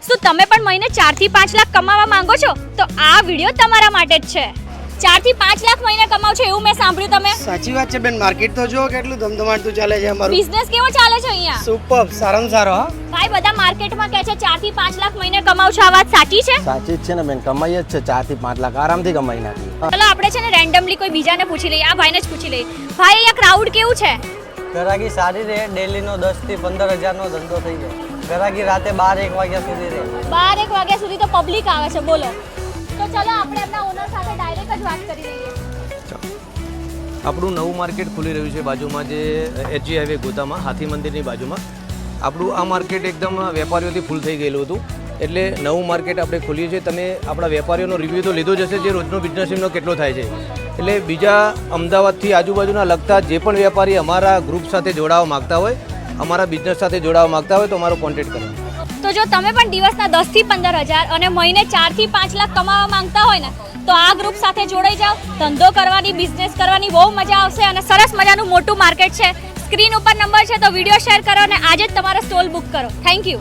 શું તમે પણ મહિને 4 થી 5 લાખ કમાવા માંગો છો? તો આ વિડિયો તમારા માટે જ છે. 4 થી 5 લાખ મહિને કમાવ છો એવું મેં સાંભળ્યું. તમે સાચી વાત છે બેન, માર્કેટ તો જો કેટલું ધમધમાટતું ચાલે છે અમારું. બિઝનેસ કેવો ચાલે છે અહીંયા? સુપર, સારામાં સારો. હા ભાઈ, બધા માર્કેટમાં કહે છે 4 થી 5 લાખ મહિને કમાવ છો. આ વાત સાચી છે? સાચી જ છે ને બેન, કમાઈ જ છે 4 થી 5 લાખ આરામથી કમાઈ નાખી. ચલો આપણે છે ને રેન્ડમલી કોઈ બીજાને પૂછી લઈએ. આ ભાઈને જ પૂછી લઈએ. ભાઈ, અહીંયા ક્રાઉડ કેવું છે? ગ્રાહકી સારી રહે, ડેલીનો 10 થી 15 હજારનો ધંધો થઈ જાય. ગ્રાહકી રાતે 12-1 વાગ્યા સુધી રહે. 12-1 વાગ્યા સુધી તો પબ્લિક આવે છે. બોલો, તો ચલો આપણે એમના ઓનર સાથે ડાયરેક્ટ જ વાત કરી લઈએ. આપણું નવું માર્કેટ ખુલી રહ્યું છે બાજુમાં, જે એચજી હાઈવે ગોતામાં, હાથી મંદિરની બાજુમાં. આપણું આ માર્કેટ એકદમ વેપારીઓથી ફૂલ થઈ ગયેલું હતું, એટલે નવું માર્કેટ આપણે ખોલીએ છીએ. તમે આપણા વેપારીઓનો રિવ્યૂ તો લીધો જ હશે, જે રોજનો બિઝનેસ એમનો કેટલો થાય છે. એટલે બીજા અમદાવાદથી આજુબાજુના લગતા જે પણ વેપારી અમારા ગ્રુપ સાથે જોડાવા માગતા હોય, અમારા બિઝનેસ સાથે જોડાવા માગતા હોય, તો અમારો કોન્ટેક્ટ કરો. તો જો તમે પણ દિવસના 10 થી 15 હજાર અને મહિને 4 થી 5 લાખ કમાવા માંગતા હોય ને, તો આ ગ્રુપ સાથે જોડાઈ જાઓ. ધંધો કરવાની, બિઝનેસ કરવાની બહુ મજા આવશે અને સરસ મજાનું મોટું માર્કેટ છે. સ્ક્રીન ઉપર નંબર છે, તો વિડીયો શેર કરો અને આજે જ તમારો સ્ટોલ બુક કરો. Thank you.